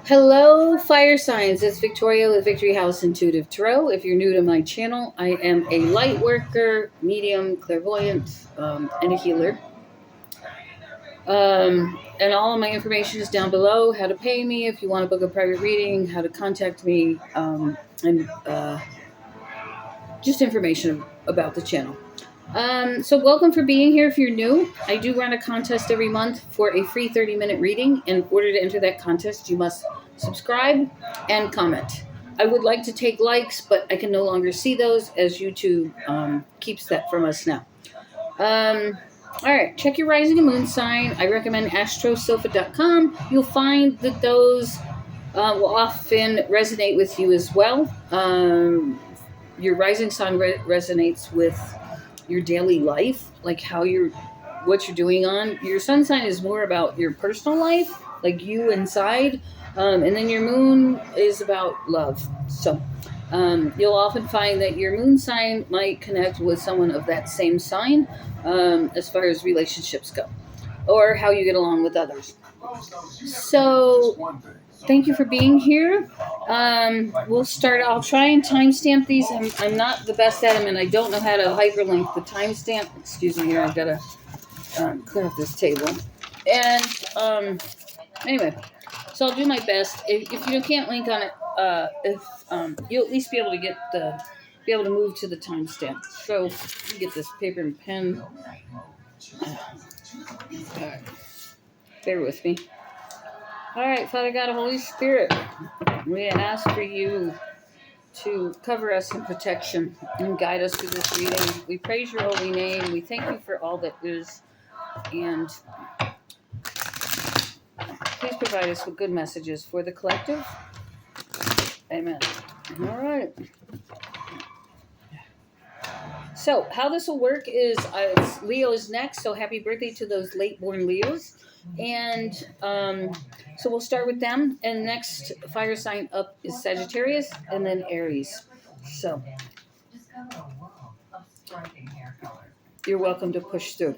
Hello, fire signs. It's Victoria with Victory House Intuitive Tarot. If you're new to my channel, I am a light worker, medium, clairvoyant, and a healer. And all of my information is down below. How to pay me if you want to book a private reading, how to contact me, and just information about the channel. So welcome for being here. If you're new, I do run a contest every month for a free 30-minute reading. In order to enter that contest, you must subscribe and comment. I would like to take likes, but I can no longer see those as YouTube keeps that from us now. All right, check your rising and moon sign. I recommend astrosofa.com. You'll find that those will often resonate with you as well. Your rising sign resonates with your daily life, like what you're doing on. Your sun sign is more about your personal life, like you inside, and then your moon is about love. So you'll often find that your moon sign might connect with someone of that same sign as far as relationships go, or how you get along with others. So thank you for being here. We'll start. I'll try and timestamp these. I'm not the best at them, and I don't know how to hyperlink the timestamp. Excuse me here. I've got to clear up this table. And anyway, so I'll do my best. If you can't link on it, you'll at least be able to move to the timestamp. So let me get this paper and pen. All right. Bear with me. All right, Father God, Holy Spirit, we ask for you to cover us in protection and guide us through this reading. We praise your holy name. We thank you for all that is. And please provide us with good messages for the collective. Amen. All right. So how this will work is Leo is next, so happy birthday to those late-born Leos. And so we'll start with them. And next fire sign up is Sagittarius and then Aries. So you're welcome to push through.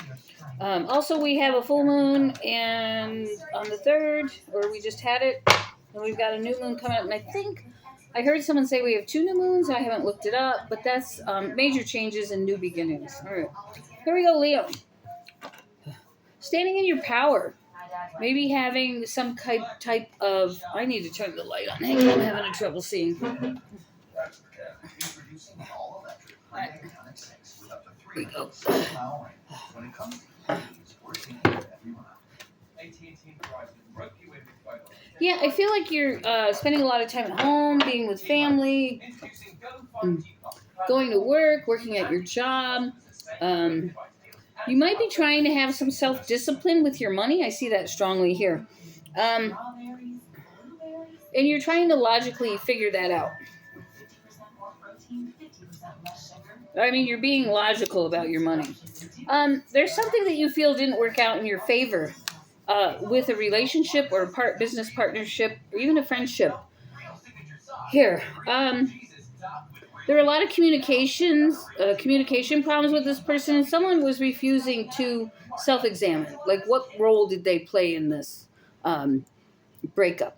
Also, we have a full moon and on the 3rd, or we just had it. And we've got a new moon coming up. And I think I heard someone say we have 2 new moons. I haven't looked it up, but that's major changes and new beginnings. All right. Here we go, Leo. Standing in your power. Maybe having some type of... I need to turn the light on. Hang on, I'm having trouble seeing. Right. Here we go. Yeah, I feel like you're spending a lot of time at home, being with family, going to work, working at your job. You might be trying to have some self-discipline with your money. I see that strongly here. And you're trying to logically figure that out. I mean, you're being logical about your money. There's something that you feel didn't work out in your favor with a relationship or a business partnership or even a friendship. Here. There are a lot of communication problems with this person, and someone was refusing to self-examine. Like, what role did they play in this breakup?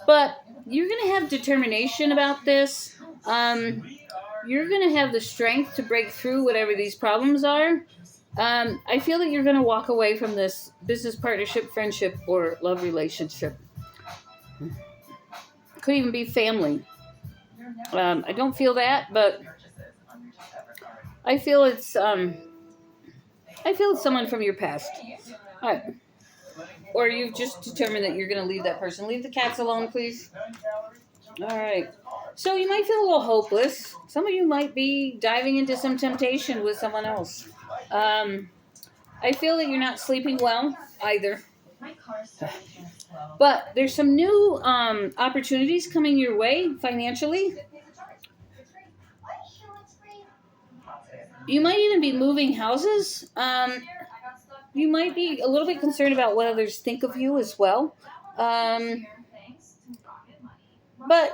But you're going to have determination about this. You're going to have the strength to break through whatever these problems are. I feel that you're going to walk away from this business partnership, friendship, or love relationship. Could even be family. I don't feel that, but I feel it's someone from your past. All right. Or you've just determined that you're going to leave that person. Leave the cats alone, please. All right. So you might feel a little hopeless. Some of you might be diving into some temptation with someone else. I feel that you're not sleeping well either. But there's some new opportunities coming your way financially. You might even be moving houses. You might be a little bit concerned about what others think of you as well. But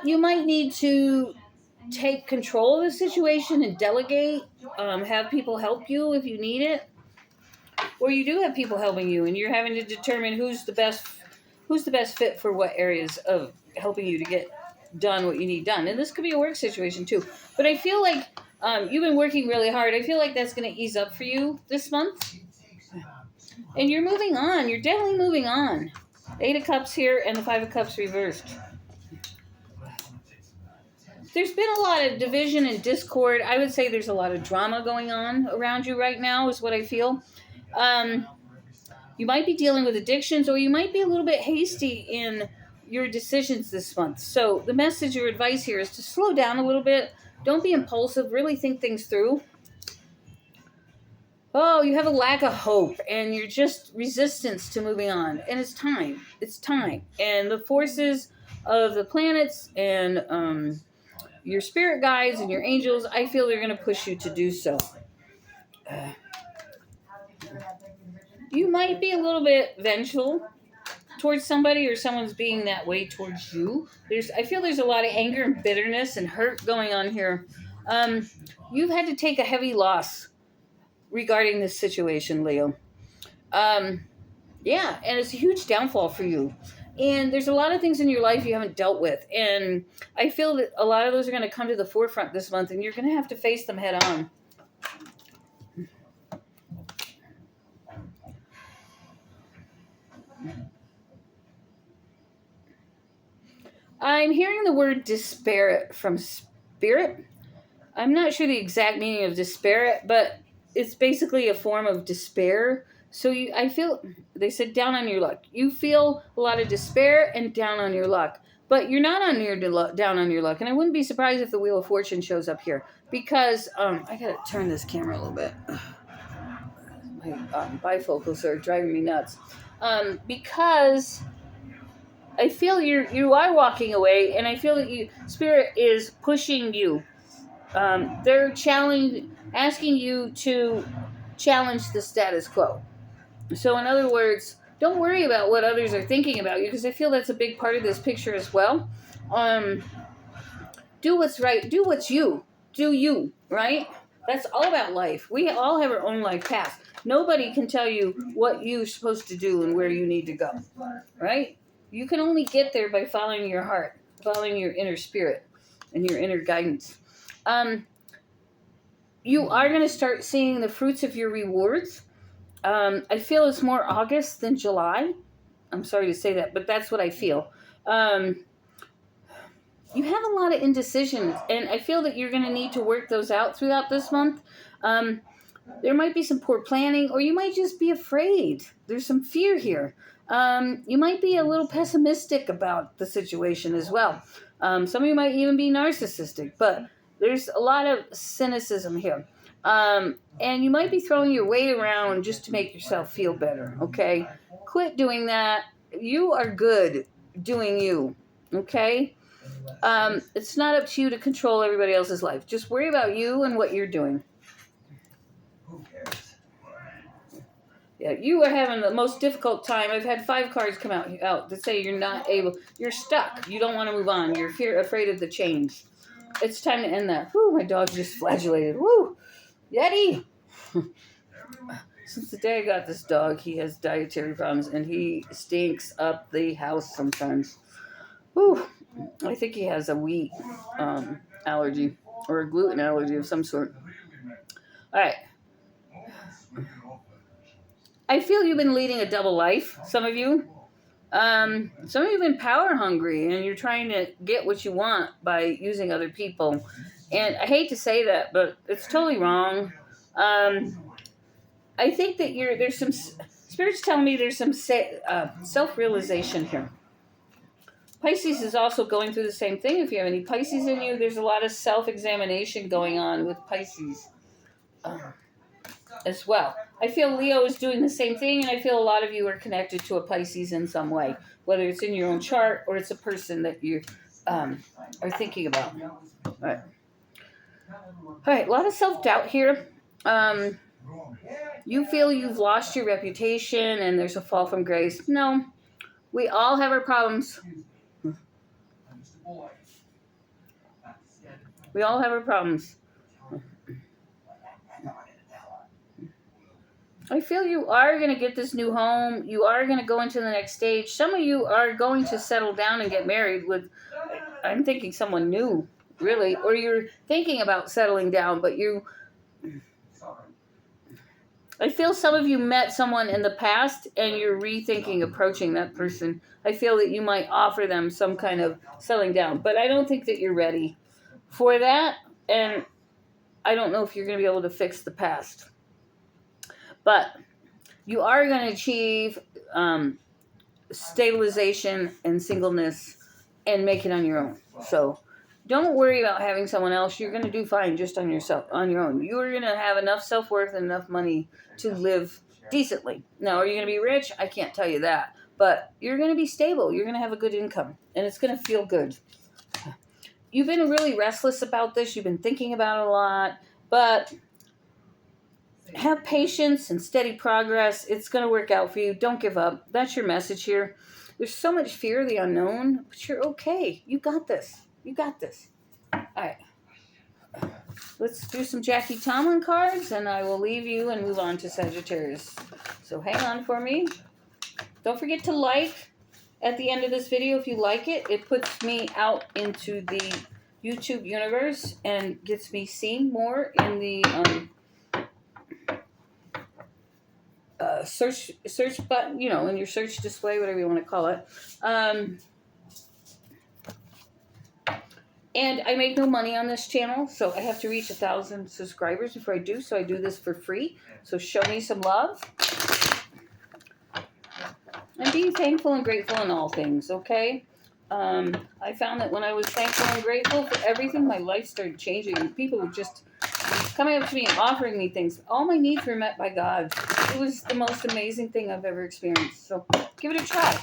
you might need to take control of the situation and delegate. Have people help you if you need it. or you do have people helping you, and you're having to determine who's the best fit for what areas of helping you to get done what you need done. And this could be a work situation too. But I feel like you've been working really hard. I feel like that's going to ease up for you this month. And you're moving on. You're definitely moving on. 8 of Cups here and the 5 of Cups reversed. There's been a lot of division and discord. I would say there's a lot of drama going on around you right now is what I feel. You might be dealing with addictions, or you might be a little bit hasty in your decisions this month. So the message or advice here is to slow down a little bit. Don't be impulsive. Really think things through. Oh, you have a lack of hope, and you're just resistance to moving on. And it's time. It's time. And the forces of the planets and your spirit guides and your angels, I feel they're going to push you to do so. You might be a little bit vengeful towards somebody, or someone's being that way towards you. I feel there's a lot of anger and bitterness and hurt going on here. You've had to take a heavy loss regarding this situation, Leo. Yeah, and it's a huge downfall for you. And there's a lot of things in your life you haven't dealt with. And I feel that a lot of those are going to come to the forefront this month, and you're going to have to face them head on. I'm hearing the word disparate from spirit. I'm not sure the exact meaning of disparate, but it's basically a form of despair. So I feel, they said down on your luck. You feel a lot of despair and down on your luck. But you're not down on your luck. And I wouldn't be surprised if the Wheel of Fortune shows up here. Because, I gotta turn this camera a little bit. My bifocals are driving me nuts. Because I feel you are walking away, and I feel that Spirit is pushing you. They're asking you to challenge the status quo. So in other words, don't worry about what others are thinking about you, because I feel that's a big part of this picture as well. Do what's right. Do what's you. Do you, right? That's all about life. We all have our own life path. Nobody can tell you what you're supposed to do and where you need to go, right? You can only get there by following your heart, following your inner spirit and your inner guidance. You are going to start seeing the fruits of your rewards. I feel it's more August than July. I'm sorry to say that, but that's what I feel. You have a lot of indecision, and I feel that you're going to need to work those out throughout this month. There might be some poor planning, or you might just be afraid. There's some fear here. You might be a little pessimistic about the situation as well. Some of you might even be narcissistic, but there's a lot of cynicism here. And you might be throwing your weight around just to make yourself feel better, okay? Quit doing that. You are good doing you, okay? It's not up to you to control everybody else's life. Just worry about you and what you're doing. Who cares? Yeah, you are having the most difficult time. I've had 5 cards come out that say you're stuck. You don't want to move on. You're afraid of the change. It's time to end that. Whew, my dog just flagellated. Woo! Yeti! Since the day I got this dog, he has dietary problems, and he stinks up the house sometimes. Whew. I think he has a wheat allergy or a gluten allergy of some sort. All right. I feel you've been leading a double life, some of you. Some of you have been power hungry, and you're trying to get what you want by using other people. And I hate to say that, but it's totally wrong. I think that there's some spirits telling me there's some self-realization here. Pisces is also going through the same thing. If you have any Pisces in you, there's a lot of self-examination going on with Pisces as well. I feel Leo is doing the same thing, and I feel a lot of you are connected to a Pisces in some way, whether it's in your own chart or it's a person that you are thinking about. All right. A lot of self-doubt here. You feel you've lost your reputation and there's a fall from grace. No, we all have our problems. We all have our problems. I feel you are going to get this new home. You are going to go into the next stage. Some of you are going to settle down and get married with, I'm thinking someone new, really. Or you're thinking about settling down, but I feel some of you met someone in the past and you're rethinking approaching that person. I feel that you might offer them some kind of settling down, but I don't think that you're ready for that. And I don't know if you're going to be able to fix the past. But you are going to achieve stabilization and singleness and make it on your own. So don't worry about having someone else. You're going to do fine just on your own. You're going to have enough self-worth and enough money to live decently. Now, are you going to be rich? I can't tell you that. But you're going to be stable. You're going to have a good income. And it's going to feel good. You've been really restless about this. You've been thinking about it a lot. But have patience and steady progress. It's going to work out for you. Don't give up. That's your message here. There's so much fear of the unknown, but you're okay. You got this. You got this. All right. Let's do some Jackie Tomlin cards, and I will leave you and move on to Sagittarius. So hang on for me. Don't forget to like at the end of this video if you like it. It puts me out into the YouTube universe and gets me seen more in the search button, in your search display, whatever you want to call it. And I make no money on this channel, so I have to reach 1,000 subscribers before I do. So I do this for free. So show me some love. And be thankful and grateful in all things, okay? I found that when I was thankful and grateful for everything, my life started changing. People were just coming up to me and offering me things. All my needs were met by God. It was the most amazing thing I've ever experienced. So give it a try.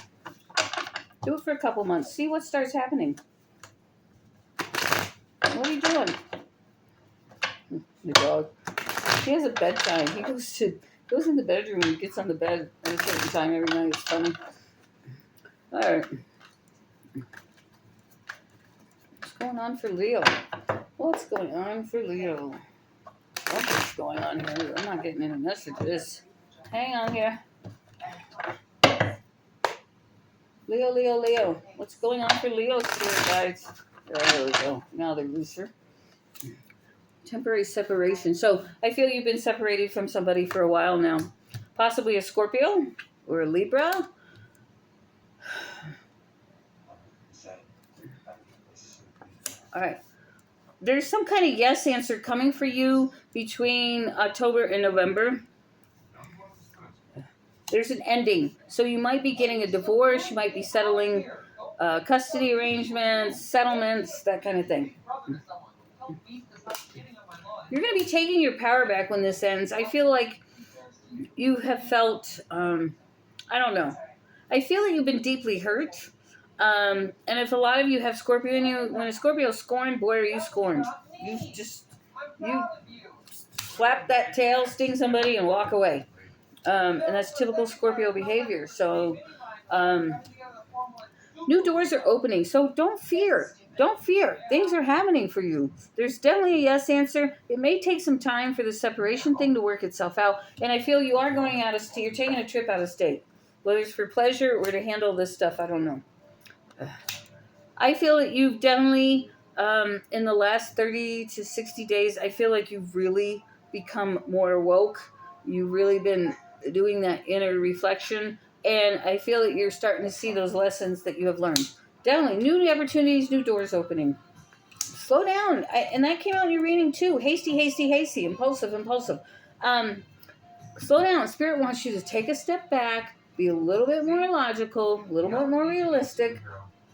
Do it for a couple months. See what starts happening. What are you doing? The dog. He has a bedtime. He goes in the bedroom and gets on the bed at a certain time every night. It's funny. All right. What's going on for Leo? What's going on for Leo? What's going on here? I'm not getting any messages. Hang on here. Leo. What's going on for Leo here, guys? There we go. Now they're looser. Temporary separation. So I feel you've been separated from somebody for a while now. Possibly a Scorpio or a Libra. All right. There's some kind of yes answer coming for you between October and November. There's an ending. So you might be getting a divorce. You might be settling custody arrangements, settlements, that kind of thing. You're going to be taking your power back when this ends. I feel like you have felt, I don't know. I feel that you've been deeply hurt. And if a lot of you have Scorpio in you, when a Scorpio is scorned, boy, are you scorned. You slap that tail, sting somebody, and walk away. And that's typical Scorpio behavior. So, new doors are opening. So don't fear. Don't fear. Things are happening for you. There's definitely a yes answer. It may take some time for the separation thing to work itself out. And I feel you are going out of state. You're taking a trip out of state. Whether it's for pleasure or to handle this stuff, I don't know. I feel that you've definitely, in the last 30 to 60 days, I feel like you've really become more woke. You've really been doing that inner reflection. And I feel that you're starting to see those lessons that you have learned. Definitely, new opportunities, new doors opening. Slow down. And that came out in your reading too. Hasty. Impulsive. Slow down. Spirit wants you to take a step back, be a little bit more logical, a little bit more realistic,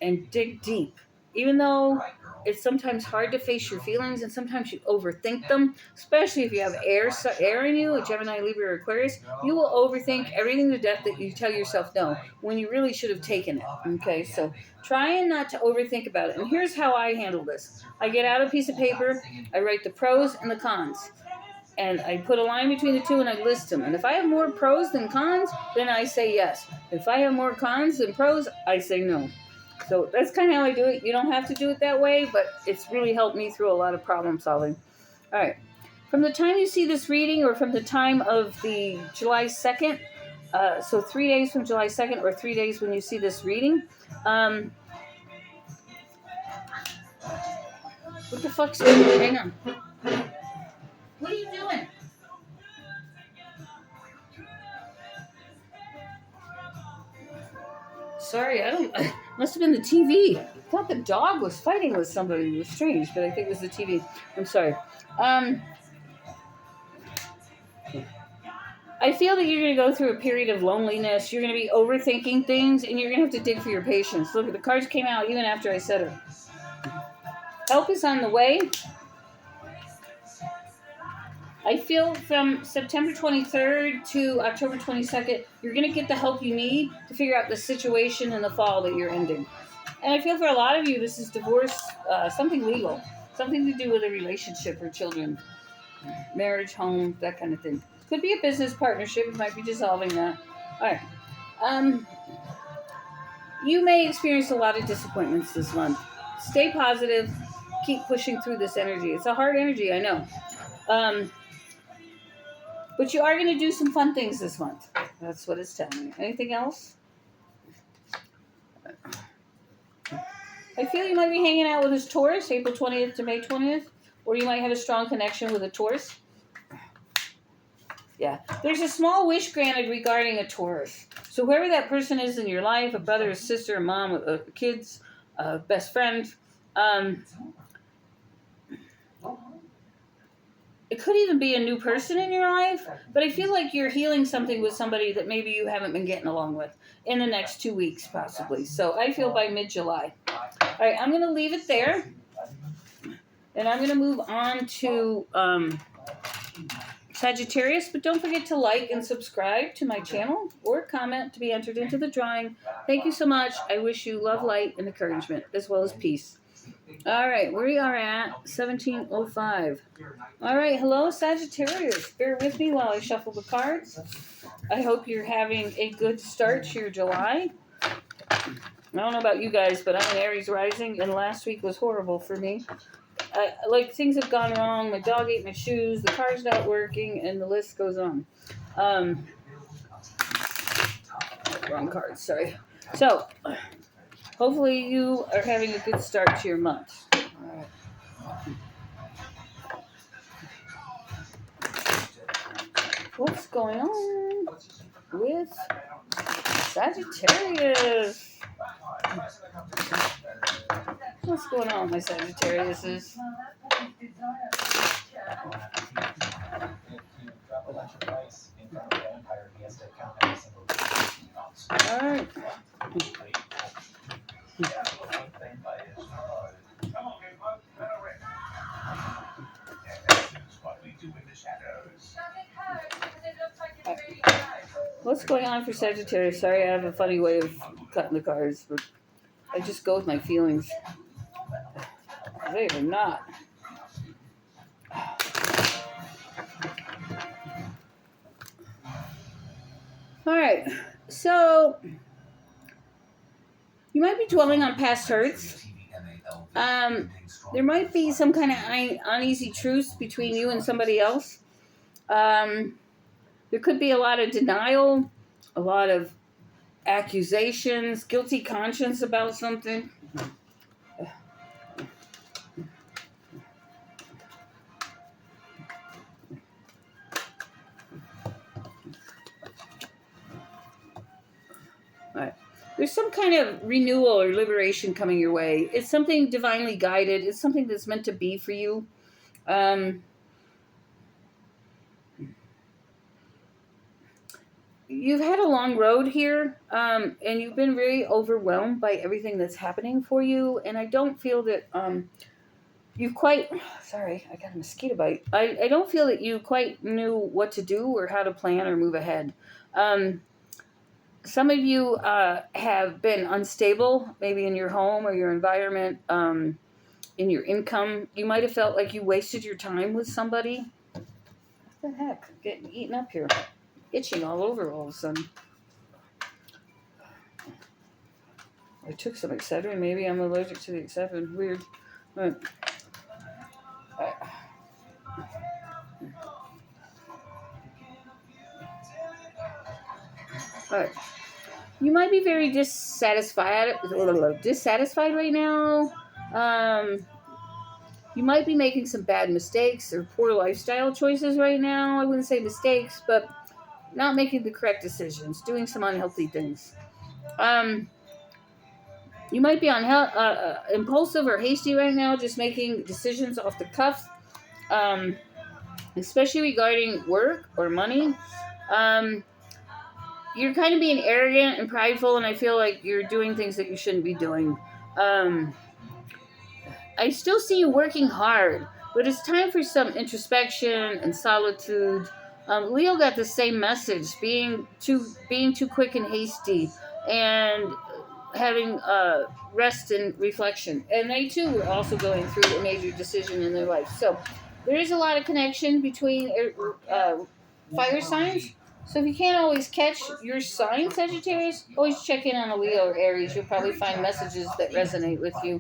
and dig deep. Even though it's sometimes hard to face your feelings and sometimes you overthink them, especially if you have air in you, a Gemini, Libra, or Aquarius, you will overthink everything to death that you tell yourself no, when you really should have taken it. Okay, so trying not to overthink about it. And here's how I handle this. I get out a piece of paper, I write the pros and the cons. And I put a line between the two and I list them. And if I have more pros than cons, then I say yes. If I have more cons than pros, I say no. So that's kind of how I do it. You don't have to do it that way, but it's really helped me through a lot of problem solving. All right. From the time you see this reading, or from the time of the July 2nd, so 3 days from July 2nd, or 3 days when you see this reading, what the fuck's going on? Hang on. What are you doing? Sorry, I don't. Must have been the TV. I thought the dog was fighting with somebody. It was strange, but I think it was the TV. I'm sorry. I feel that you're going to go through a period of loneliness. You're going to be overthinking things, and you're going to have to dig for your patience. Look, the cards came out even after I said it. Help is on the way. I feel from September 23rd to October 22nd, you're going to get the help you need to figure out the situation in the fall that you're ending. And I feel for a lot of you, this is divorce, something legal, something to do with a relationship or children, marriage, home, that kind of thing. Could be a business partnership. You might be dissolving that. All right. You may experience a lot of disappointments this month. Stay positive. Keep pushing through this energy. It's a hard energy, I know. But you are going to do some fun things this month. That's what it's telling me. Anything else? I feel you might be hanging out with this Taurus, April 20th to May 20th. Or you might have a strong connection with a Taurus. Yeah. There's a small wish granted regarding a Taurus. So whoever that person is in your life, a brother, a sister, a mom, a kids, a best friend, it could even be a new person in your life, but I feel like you're healing something with somebody that maybe you haven't been getting along with in the next 2 weeks, possibly. So I feel by mid-July. All right, I'm going to leave it there, and I'm going to move on to Sagittarius, but don't forget to like and subscribe to my channel or comment to be entered into the drawing. Thank you so much. I wish you love, light, and encouragement, as well as peace. All right, we are at 17:05. All right, hello, Sagittarius. Bear with me while I shuffle the cards. I hope you're having a good start to your July. I don't know about you guys, but I'm an Aries rising, and last week was horrible for me. Like, things have gone wrong. My dog ate my shoes. The car's not working, and the list goes on. Wrong card, sorry. So, hopefully you are having a good start to your month. All right. What's going on with Sagittarius? What's going on with my Sagittariuses? All right. What's going on for Sagittarius? Sorry, I have a funny way of cutting the cards, but I just go with my feelings. They are not. All right, so you might be dwelling on past hurts. There might be some kind of uneasy truce between you and somebody else. There could be a lot of denial, a lot of accusations, guilty conscience about something. Right. There's some kind of renewal or liberation coming your way. It's something divinely guided. It's something that's meant to be for you. You've had a long road here, and you've been very overwhelmed by everything that's happening for you. And I don't feel that you quite... Sorry, I got a mosquito bite. I don't feel that you quite knew what to do or how to plan or move ahead. Some of you have been unstable, maybe in your home or your environment, in your income. You might have felt like you wasted your time with somebody. What the heck? I'm getting eaten up here. Itching all over all of a sudden. I took some Excedrin. Maybe I'm allergic to the Excedrin. Weird. All right. You might be very dissatisfied right now. You might be making some bad mistakes or poor lifestyle choices right now. I wouldn't say mistakes, but not making the correct decisions, doing some unhealthy things. You might be impulsive or hasty right now, just making decisions off the cuff, especially regarding work or money. You're kind of being arrogant and prideful, and I feel like you're doing things that you shouldn't be doing. I still see you working hard, but it's time for some introspection and solitude. Leo got the same message: being too quick and hasty, and having rest and reflection. And they too were also going through a major decision in their life. So there is a lot of connection between fire signs. So if you can't always catch your sign, Sagittarius, always check in on a Leo or Aries. You'll probably find messages that resonate with you.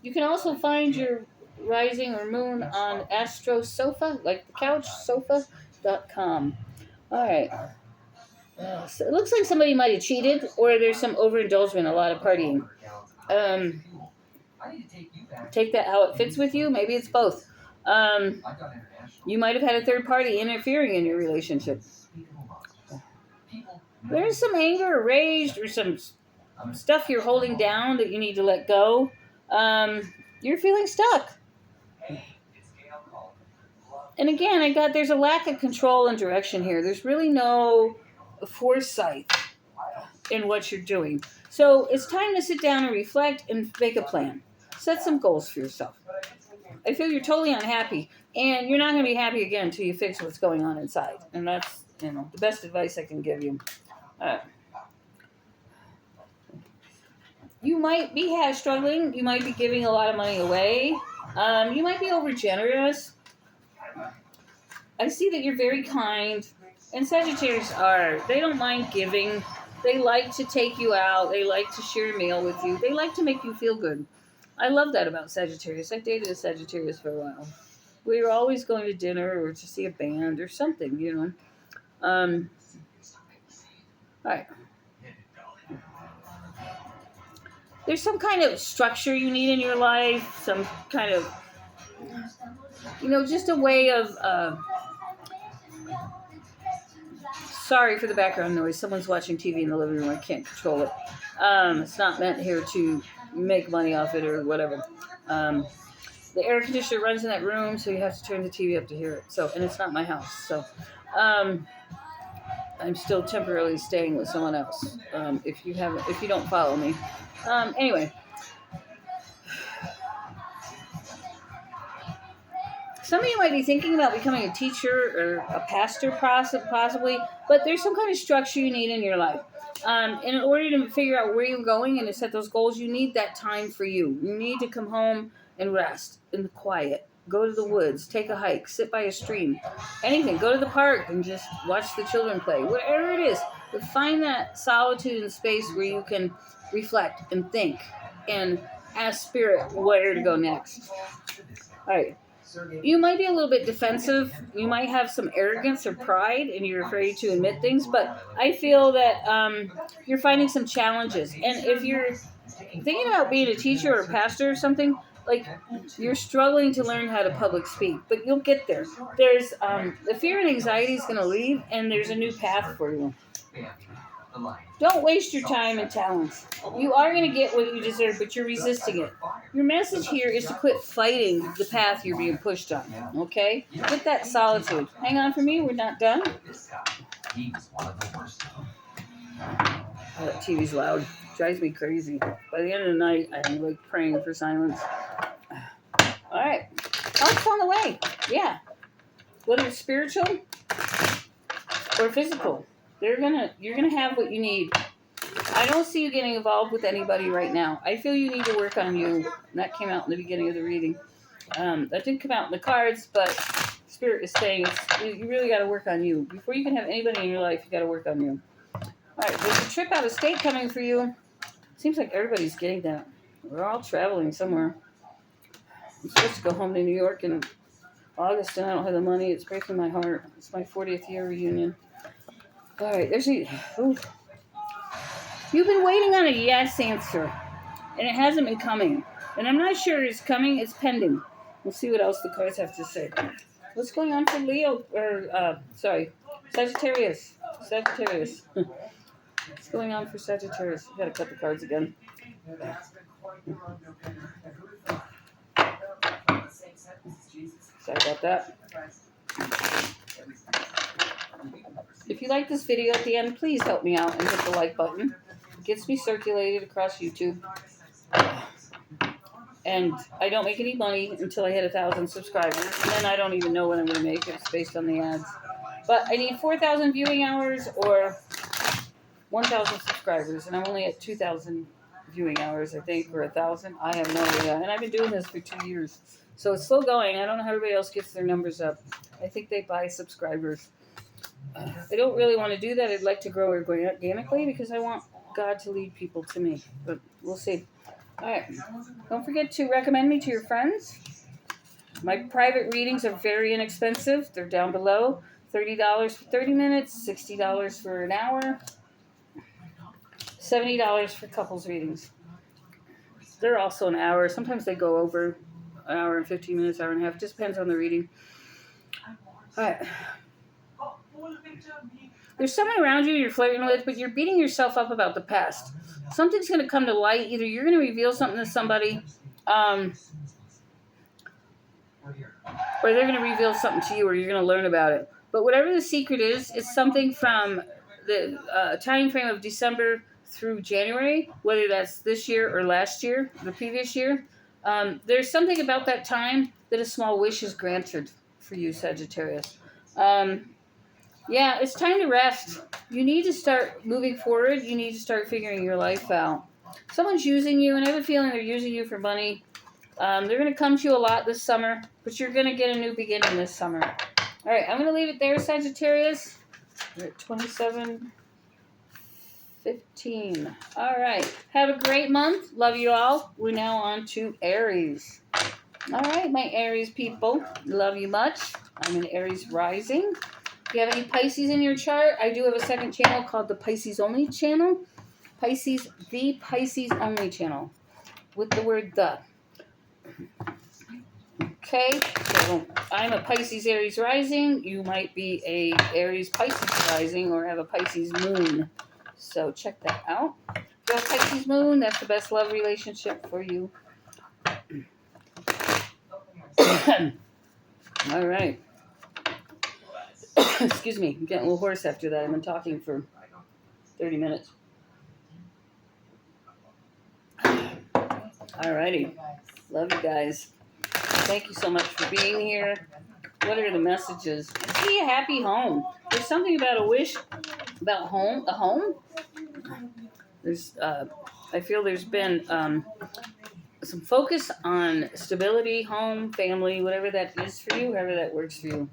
You can also find your rising or moon on Astro Sofa, like the couch, sofa.com. All right. So it looks like somebody might have cheated, or there's some overindulgence, a lot of partying. Take that how it fits with you. Maybe it's both. You might have had a third party interfering in your relationship. There's some anger or rage or some stuff you're holding down that you need to let go. You're feeling stuck. And again, there's a lack of control and direction here. There's really no foresight in what you're doing. So it's time to sit down and reflect and make a plan. Set some goals for yourself. I feel you're totally unhappy, and you're not going to be happy again until you fix what's going on inside. And that's, the best advice I can give you. You might be struggling. You might be giving a lot of money away. You might be overgenerous. I see that you're very kind. And Sagittarius they don't mind giving. They like to take you out. They like to share a meal with you. They like to make you feel good. I love that about Sagittarius. I dated a Sagittarius for a while. We were always going to dinner or to see a band or something, All right. There's some kind of structure you need in your life, some kind of, just a way of, sorry for the background noise. Someone's watching TV in the living room. I can't control it. It's not meant here to make money off it or whatever. The air conditioner runs in that room, so you have to turn the TV up to hear it. So, and it's not my house. So, I'm still temporarily staying with someone else. If you don't follow me. Anyway. Some of you might be thinking about becoming a teacher or a pastor possibly, but there's some kind of structure you need in your life. In order to figure out where you're going and to set those goals, you need that time for you. You need to come home and rest in the quiet. Go to the woods, take a hike, sit by a stream, anything. Go to the park and just watch the children play. Whatever it is, but find that solitude and space where you can reflect and think and ask Spirit where to go next. All right. You might be a little bit defensive. You might have some arrogance or pride, and you're afraid to admit things. But I feel that you're finding some challenges. And if you're thinking about being a teacher or a pastor or something, like you're struggling to learn how to public speak, but you'll get there. There's the fear and anxiety is going to leave, and there's a new path for you. Don't waste your time and talents. You are going to get what you deserve, but you're resisting it. Your message here is to quit fighting the path you're being pushed on, okay? Get that solitude. Hang on for me, we're not done. Oh, that TV's loud. Drives me crazy. By the end of the night, I'm like praying for silence. All right. Help's on the way. Yeah. Whether it's spiritual or physical. You're gonna have what you need. I don't see you getting involved with anybody right now. I feel you need to work on you. And that came out in the beginning of the reading. That didn't come out in the cards, but Spirit is saying you really got to work on you. Before you can have anybody in your life, you got to work on you. All right, there's a trip out of state coming for you. Seems like everybody's getting that. We're all traveling somewhere. I'm supposed to go home to New York in August, and I don't have the money. It's breaking my heart. It's my 40th year reunion. All right, You've been waiting on a yes answer, and it hasn't been coming. And I'm not sure it's coming. It's pending. We'll see what else the cards have to say. What's going on for Leo? Sagittarius. Sagittarius. What's going on for Sagittarius? Gotta cut the cards again. Sorry about that. If you like this video at the end, please help me out and hit the like button. It gets me circulated across YouTube. And I don't make any money until I hit 1,000 subscribers. And then I don't even know what I'm going to make. It's based on the ads. But I need 4,000 viewing hours or 1,000 subscribers. And I'm only at 2,000 viewing hours, I think, or 1,000. I have no idea. And I've been doing this for 2 years. So it's slow going. I don't know how everybody else gets their numbers up. I think they buy subscribers. I don't really want to do that. I'd like to grow organically because I want God to lead people to me. But we'll see. All right. Don't forget to recommend me to your friends. My private readings are very inexpensive. They're down below. $30 for 30 minutes, $60 for an hour, $70 for couples readings. They're also an hour. Sometimes they go over an hour and 15 minutes, hour and a half. It just depends on the reading. All right. There's someone around you you're flirting with, but you're beating yourself up about the past. Something's going to come to light. Either you're going to reveal something to somebody, or they're going to reveal something to you, or you're going to learn about it. But whatever the secret is, it's something from the time frame of December through January, whether that's this year or last year, the previous year. There's something about that time that a small wish is granted for you, Sagittarius. Yeah, it's time to rest. You need to start moving forward. You need to start figuring your life out. Someone's using you, and I have a feeling they're using you for money. They're going to come to you a lot this summer, but you're going to get a new beginning this summer. All right, I'm going to leave it there, Sagittarius. We're at 27:15. All right, have a great month. Love you all. We're now on to Aries. All right, my Aries people. Love you much. I'm an Aries rising. If you have any Pisces in your chart, I do have a second channel called the Pisces Only Channel. The Pisces Only Channel. With the word the. Okay, so I'm a Pisces Aries rising. You might be a Aries Pisces rising or have a Pisces moon. So check that out. If you have a Pisces moon, that's the best love relationship for you. All right. Excuse me, I'm getting a little hoarse after that. I've been talking for 30 minutes. Alrighty. Love you guys. Thank you so much for being here. What are the messages? I see a happy home. There's something about a wish about home. A home? There's I feel there's been some focus on stability, home, family, whatever that is for you, however that works for you.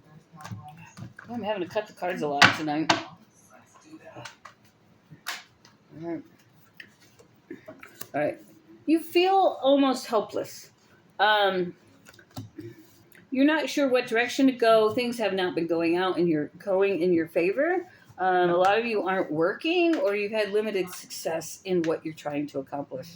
I'm having to cut the cards a lot tonight. All right. You feel almost helpless. You're not sure what direction to go. Things have not been going in your favor. A lot of you aren't working, or you've had limited success in what you're trying to accomplish.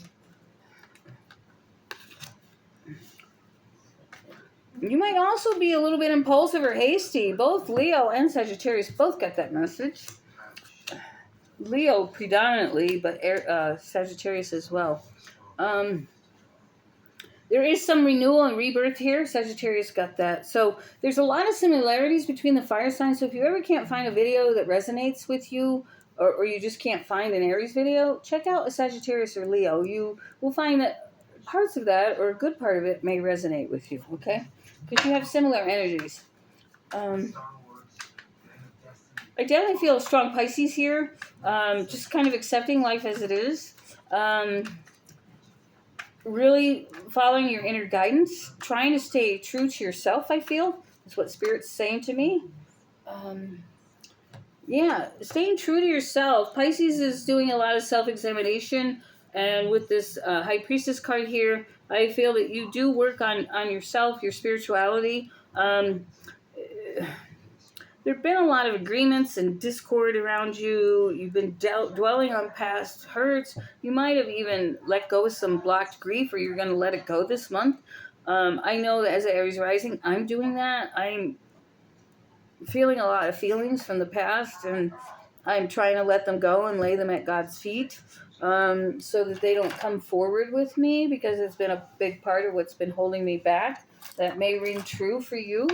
You might also be a little bit impulsive or hasty. Both Leo and Sagittarius both got that message. Leo predominantly, but Sagittarius as well. There is some renewal and rebirth here. Sagittarius got that. So there's a lot of similarities between the fire signs. So if you ever can't find a video that resonates with you, or you just can't find an Aries video, check out a Sagittarius or Leo. You will find that parts of that, or a good part of it, may resonate with you, okay? Because you have similar energies. I definitely feel a strong Pisces here. Just kind of accepting life as it is. Really following your inner guidance. Trying to stay true to yourself, I feel. That's what Spirit's saying to me. Yeah, staying true to yourself. Pisces is doing a lot of self-examination. And with this High Priestess card here, I feel that you do work on yourself, your spirituality. There's there have been a lot of agreements and discord around you. You've been dwelling on past hurts. You might have even let go of some blocked grief, or you're going to let it go this month. I know that as an Aries rising, I'm doing that. I'm feeling a lot of feelings from the past, and I'm trying to let them go and lay them at God's feet, so that they don't come forward with me, because it's been a big part of what's been holding me back. That may ring true for you.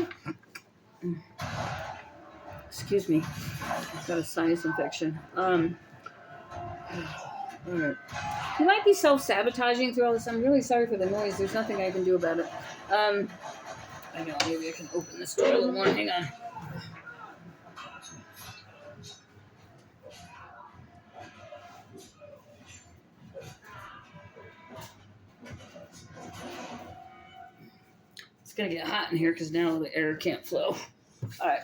Excuse me, I've got a sinus infection. All right. You might be self-sabotaging through all this. I'm really sorry for the noise. There's nothing I can do about it. I know, maybe I can open this door a little more. Hang on. It's going to get hot in here because now the air can't flow. All right.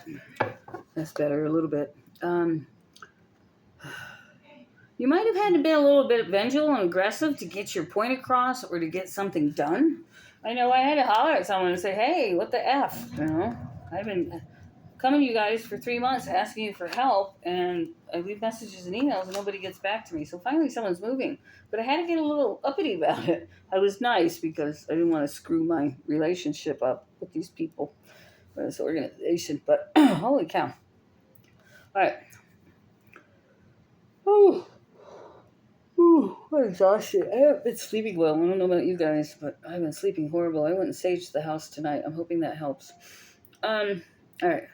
That's better a little bit. You might have had to be a little bit vengeful and aggressive to get your point across or to get something done. I know I had to holler at someone and say, hey, what the F? You know, I've been coming to you guys for 3 months asking you for help, and I leave messages and emails and nobody gets back to me. So finally someone's moving. But I had to get a little uppity about it. I was nice because I didn't want to screw my relationship up with these people or this organization. But holy cow. All right. Oh. Ooh, I'm exhausted. I haven't been sleeping well. I don't know about you guys, but I've been sleeping horrible. I went and saged the house tonight. I'm hoping that helps. All right.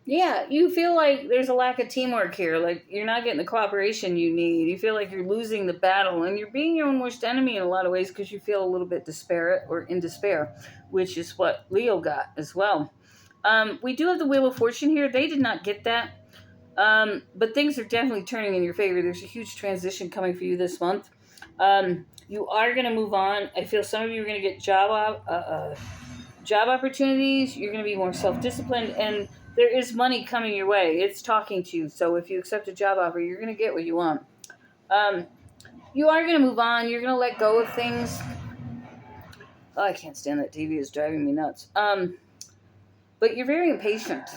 Yeah, you feel like there's a lack of teamwork here. Like you're not getting the cooperation you need. You feel like you're losing the battle, and you're being your own worst enemy in a lot of ways because you feel a little bit in despair, which is what Leo got as well. We do have the Wheel of Fortune here. They did not get that. But things are definitely turning in your favor. There's a huge transition coming for you this month. You are going to move on. I feel some of you are going to get job opportunities. You're going to be more self-disciplined, and there is money coming your way. It's talking to you. So if you accept a job offer, you're going to get what you want. You are going to move on. You're going to let go of things. Oh, I can't stand that TV. It's driving me nuts. But you're very impatient.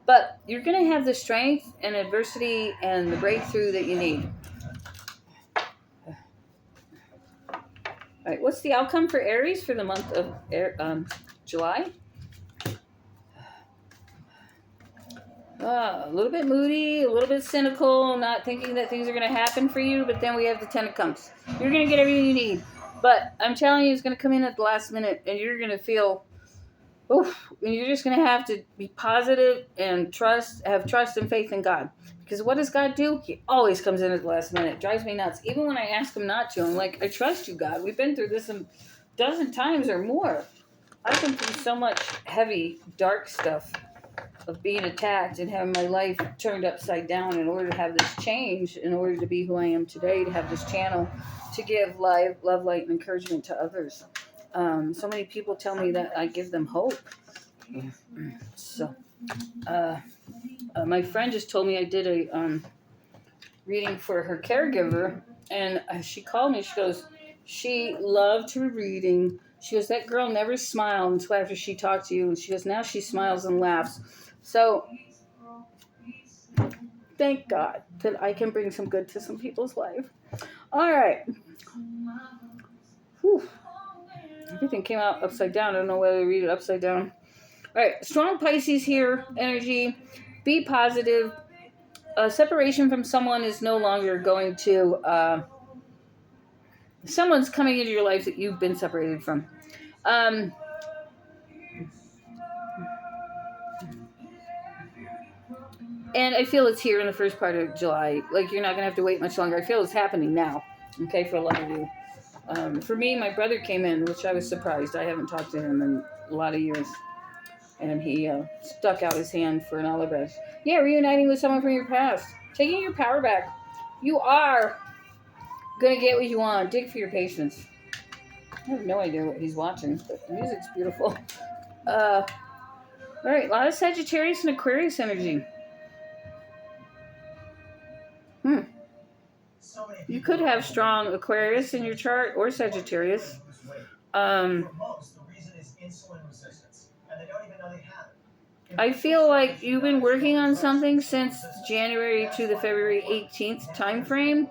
But you're going to have the strength and adversity and the breakthrough that you need. All right, what's the outcome for Aries for the month of July? A little bit moody, a little bit cynical, not thinking that things are going to happen for you, but then we have the Ten of Cups. You're going to get everything you need. But I'm telling you, it's going to come in at the last minute, and you're going to feel... Oof, and you're just going to have to be positive and have trust and faith in God. Because what does God do? He always comes in at the last minute. It drives me nuts. Even when I ask him not to, I'm like, I trust you, God. We've been through this a dozen times or more. I've been through so much heavy, dark stuff of being attacked and having my life turned upside down in order to have this change, in order to be who I am today, to have this channel, to give love, light, and encouragement to others. So many people tell me that I give them hope. So, my friend just told me I did a reading for her caregiver, and she called me. She goes, she loved her reading. She goes, that girl never smiled until after she talked to you. And she goes, now she smiles and laughs. So, thank God that I can bring some good to some people's life. All right. Whew. Everything came out upside down. I don't know whether to read it upside down. All right. Strong Pisces here. Energy. Be positive. Separation from someone is no longer going to... someone's coming into your life that you've been separated from. And I feel it's here in the first part of July. Like, you're not going to have to wait much longer. I feel it's happening now. Okay, for a lot of you. For me, my brother came in, which I was surprised. I haven't talked to him in a lot of years. And he stuck out his hand for an olive branch. Yeah, reuniting with someone from your past. Taking your power back. You are going to get what you want. Dig for your patience. I have no idea what he's watching, but the music's beautiful. All right, a lot of Sagittarius and Aquarius energy. You could have strong Aquarius in your chart or Sagittarius. For most, the reason is insulin resistance, and they don't even know they have it. I feel like you've been working on something since January to the February 18th time frame.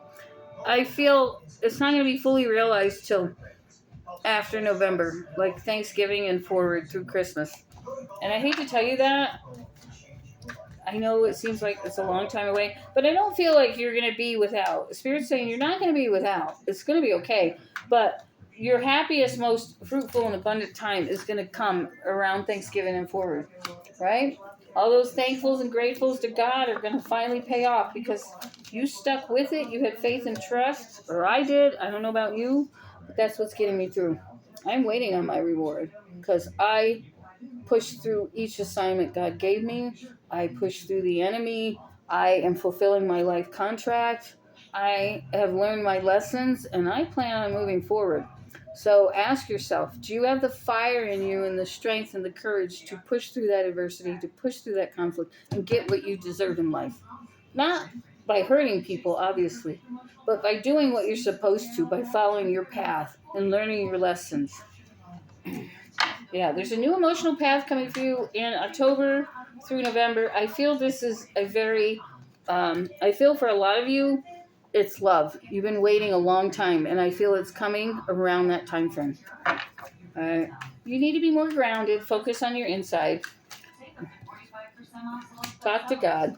I feel it's not going to be fully realized till after November, like Thanksgiving and forward through Christmas. And I hate to tell you that. I know it seems like it's a long time away, but I don't feel like you're going to be without. Spirit's saying you're not going to be without. It's going to be okay. But your happiest, most fruitful, and abundant time is going to come around Thanksgiving and forward, right? All those thankfuls and gratefuls to God are going to finally pay off because you stuck with it. You had faith and trust, or I did. I don't know about you, but that's what's getting me through. I'm waiting on my reward because I pushed through each assignment God gave me. I pushed through the enemy. I am fulfilling my life contract. I have learned my lessons and I plan on moving forward. So ask yourself, do you have the fire in you and the strength and the courage to push through that adversity, to push through that conflict and get what you deserve in life? Not by hurting people, obviously, but by doing what you're supposed to, by following your path and learning your lessons. Yeah, there's a new emotional path coming for you in October through November. I feel this is a very, I feel for a lot of you, it's love. You've been waiting a long time, and I feel it's coming around that time frame. You need to be more grounded, focus on your inside, talk to God.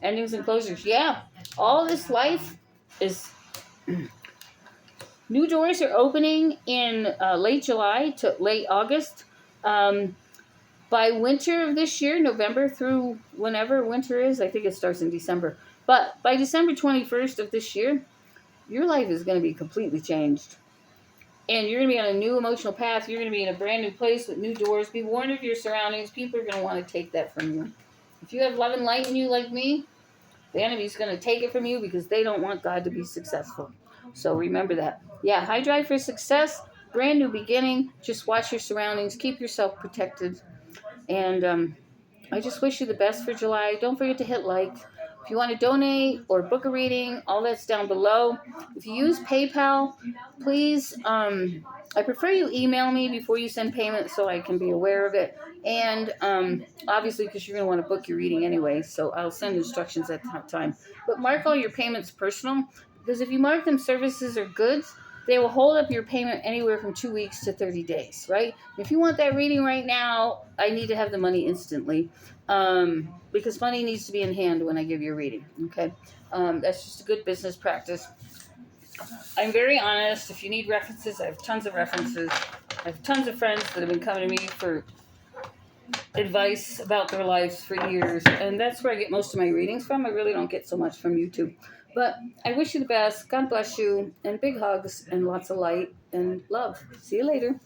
Endings and closures. Yeah, all this life is. New doors are opening in late July to late August. By winter of this year, November through whenever winter is, I think it starts in December. But by December 21st of this year, your life is going to be completely changed. And you're going to be on a new emotional path. You're going to be in a brand new place with new doors. Be warned of your surroundings. People are going to want to take that from you. If you have love and light in you like me, the enemy's going to take it from you because they don't want God to be successful. So remember that. Yeah, high drive for success, brand new beginning. Just watch your surroundings. Keep yourself protected. And I just wish you the best for July. Don't forget to hit like. If you want to donate or book a reading, all that's down below. If you use PayPal, please, I prefer you email me before you send payment so I can be aware of it. And obviously, because you're going to want to book your reading anyway, so I'll send instructions at that time. But mark all your payments personal, because if you mark them services or goods, they will hold up your payment anywhere from 2 weeks to 30 days, right? If you want that reading right now, I need to have the money instantly because money needs to be in hand when I give you a reading, okay? That's just a good business practice. I'm very honest. If you need references, I have tons of references. I have tons of friends that have been coming to me for advice about their lives for years, and that's where I get most of my readings from. I really don't get so much from YouTube. But I wish you the best. God bless you, and big hugs, and lots of light and love. See you later.